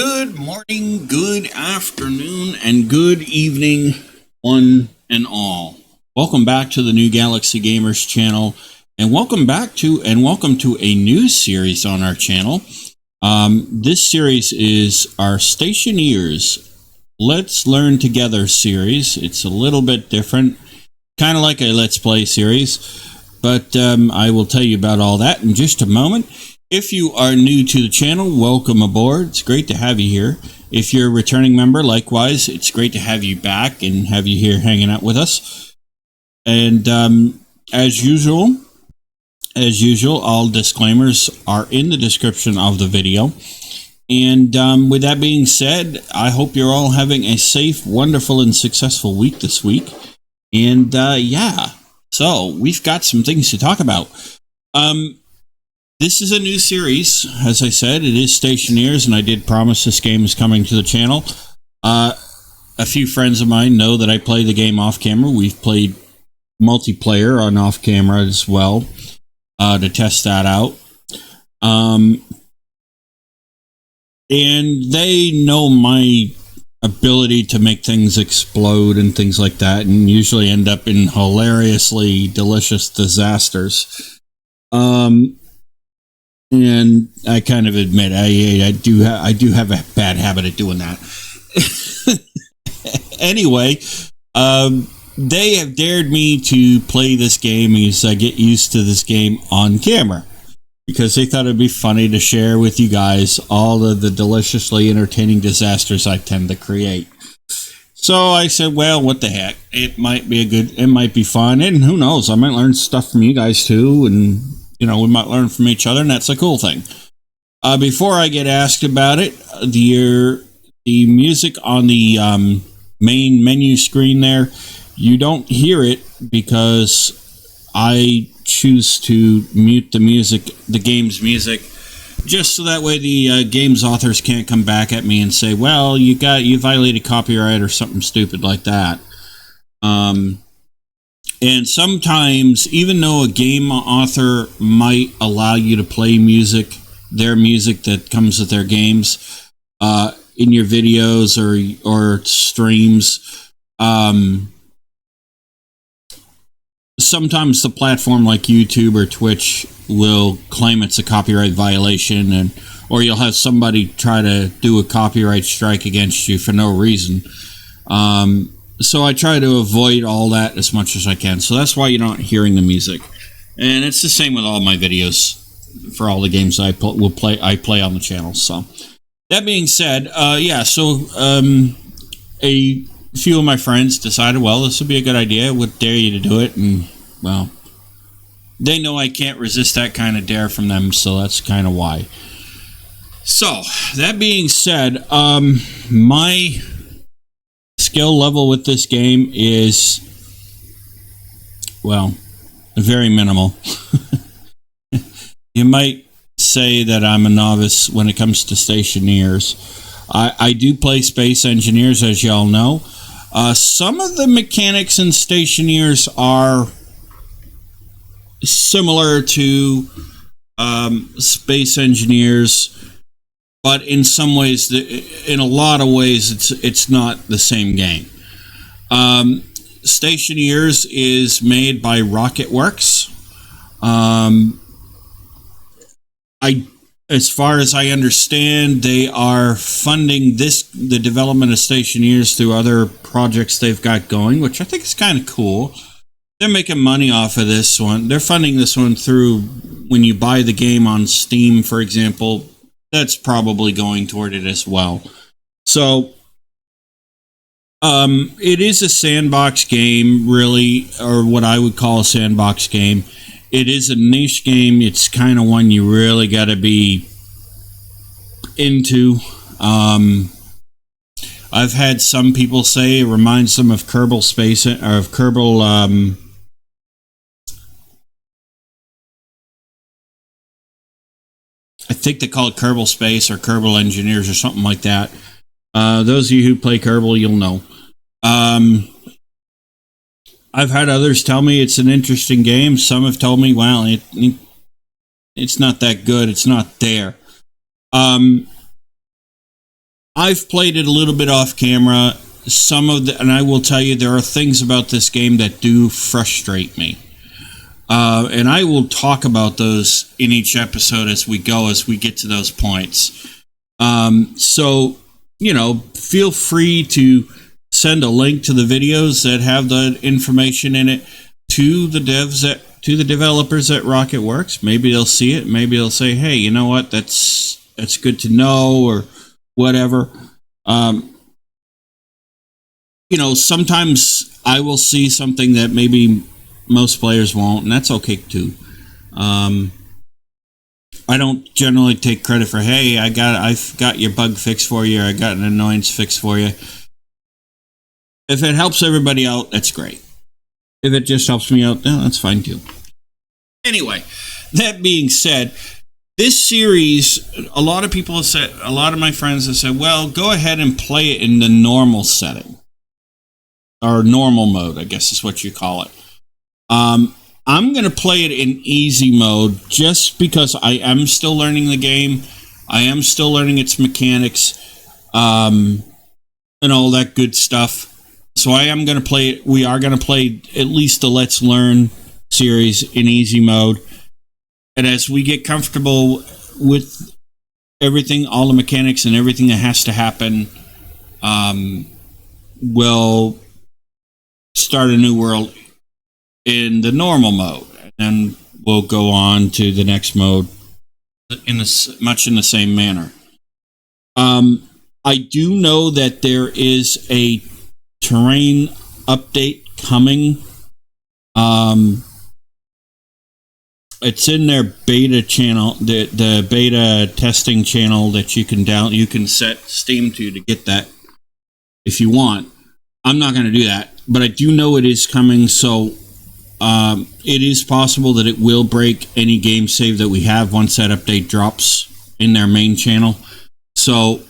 Good morning, good afternoon, and good evening, one and all. Welcome back to the New Galaxy Gamers channel, and welcome to a new series on our channel. This series is our Stationeers Let's Learn Together series. It's a little bit different, kind of like a Let's Play series, but I will tell you about all that in just a moment. If you are new to the channel, welcome aboard. It's great to have you here. If you're a returning member, likewise, it's great to have you back and have you here hanging out with us. And as usual, all disclaimers are in the description of the video. And with that being said, I hope you're all having a safe, wonderful, and successful week this week. And yeah, so we've got some things to talk about. This is a new series. As I said, it is Stationeers, and I did promise this game is coming to the channel. A few friends of mine know that I play the game off camera. We've played multiplayer on off camera as well to test that out. And they know my ability to make things explode and things like that, and usually end up in hilariously delicious disasters. And I kind of admit I do have a bad habit of doing that. Anyway, they have dared me to play this game as I get used to this game on camera, because they thought it'd be funny to share with you guys all of the deliciously entertaining disasters I tend to create. So I said, well, what the heck? It might be fun, and who knows? I might learn stuff from you guys too, and we might learn from each other, and that's a cool thing. Before I get asked about it, the music on the main menu screen there, you don't hear it because I choose to mute the game's music, just so that way the game's authors can't come back at me and say, well, you violated copyright or something stupid like that. And sometimes, even though a game author might allow you to play their music that comes with their games, in your videos or streams, sometimes the platform like YouTube or Twitch will claim it's a copyright violation, or you'll have somebody try to do a copyright strike against you for no reason. So I try to avoid all that as much as I can. So that's why you're not hearing the music. And it's the same with all my videos for all the games I play on the channel. So that being said, a few of my friends decided, well, this would be a good idea. Would dare you to do it. And, well, they know I can't resist that kind of dare from them. So that's kind of why. So that being said, my skill level with this game is, well, very minimal. You might say that I'm a novice when it comes to Stationeers. I do play Space Engineers, as y'all know. Some of the mechanics in Stationeers are similar to Space Engineers, but in some ways, in a lot of ways, it's not the same game. Stationeers is made by Rocketworks. As far as I understand, they are funding the development of Stationeers through other projects they've got going, which I think is kind of cool. They're making money off of this one. They're funding this one through, when you buy the game on Steam, for example, that's probably going toward it as well. So, it is a sandbox game, really, or what I would call a sandbox game. It is a niche game. It's kind of one you really got to be into. I've had some people say it reminds them of Kerbal Space, or of Kerbal, I think they call it Kerbal Space or Kerbal Engineers or something like that. Those of you who play Kerbal, you'll know. I've had others tell me it's an interesting game. Some have told me, well, it's not that good. It's not there. I've played it a little bit off camera. And I will tell you, there are things about this game that do frustrate me. And I will talk about those in each episode as we go, as we get to those points. So, feel free to send a link to the videos that have the information in it to the developers at Rocketworks. Maybe they'll see it. Maybe they'll say, hey, you know what? That's good to know, or whatever. Sometimes I will see something that maybe most players won't, and that's okay too. I don't generally take credit for, hey, I've got your bug fixed for you, or I got an annoyance fixed for you. If it helps everybody out, that's great. If it just helps me out, that's fine too. Anyway, that being said, this series, a lot of people have said, a lot of my friends have said, well, go ahead and play it in the normal setting. Or normal mode, I guess is what you call it. I'm going to play it in easy mode just because I am still learning the game. I am still learning its mechanics, and all that good stuff. So I am going to play it. We are going to play at least the Let's Learn series in easy mode. And as we get comfortable with everything, all the mechanics and everything that has to happen, we'll start a new world in the normal mode, and then we'll go on to the next mode much in the same manner. I do know that there is a terrain update coming. It's in their beta channel, the beta testing channel that you can set Steam to get that if you want. I'm not going to do that, but I do know it is coming, so it is possible that it will break any game save that we have once that update drops in their main channel. So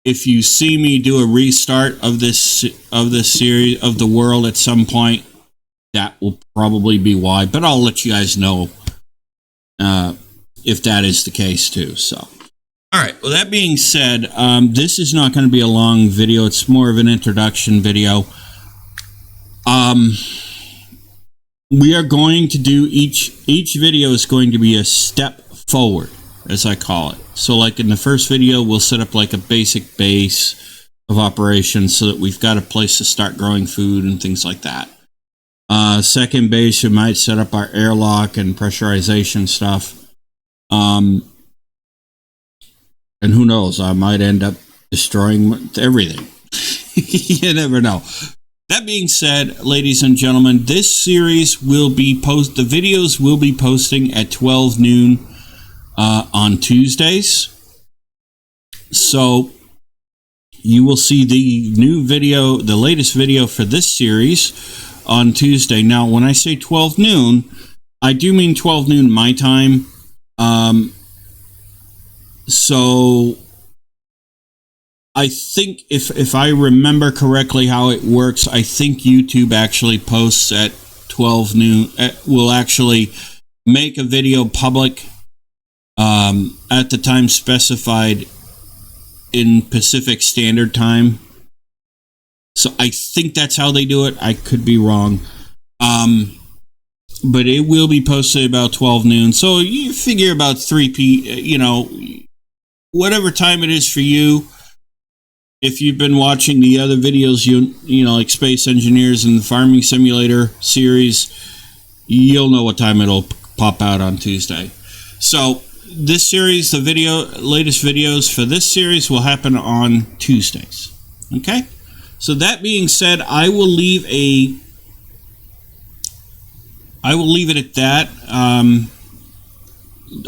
if you see me do a restart of this series of the world at some point, that will probably be why. But I'll let you guys know if that is the case too. So, all right. Well, that being said, this is not going to be a long video. It's more of an introduction video. We are going to do each video is going to be a step forward, as I call it. So like in the first video, we'll set up like a basic base of operations so that we've got a place to start growing food and things like that. Second base, we might set up our airlock and pressurization stuff. And who knows, I might end up destroying everything. You never know. That being said, ladies and gentlemen, this series will be the videos will be posting at 12 noon on Tuesdays. So you will see the new video, the latest video for this series on Tuesday. Now, when I say 12 noon, I do mean 12 noon my time. So I think if I remember correctly how it works, I think YouTube actually posts at 12 noon, will actually make a video public at the time specified in Pacific Standard Time. So I think that's how they do it. I could be wrong. But it will be posted about 12 noon. So you figure about 3 p.m., whatever time it is for you. If you've been watching the other videos, like Space Engineers and the Farming Simulator series, you'll know what time it'll pop out on Tuesday. So this series, the latest videos for this series will happen on Tuesdays. Okay? So that being said, I will leave it at that.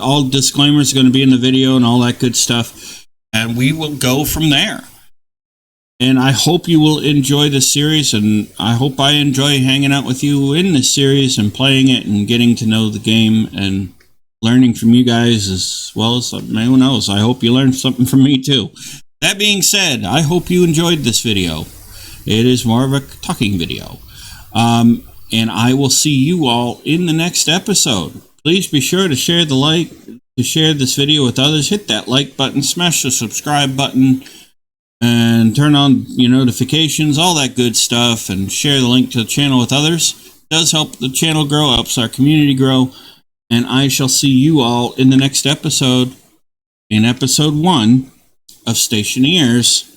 All disclaimers are going to be in the video and all that good stuff. And we will go from there. And I hope you will enjoy this series, and I hope I enjoy hanging out with you in this series and playing it and getting to know the game and learning from you guys as well as, who knows, I hope you learned something from me too. That being said, I hope you enjoyed this video. It is more of a talking video. And I will see you all in the next episode. Please be sure to share this video with others. Hit that like button, smash the subscribe button. and turn on your notifications, all that good stuff, and share the link to the channel with others. It does help the channel grow, helps our community grow, and I shall see you all in the next episode, in episode 1 of Stationeers.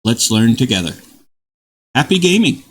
Let's learn together. Happy gaming!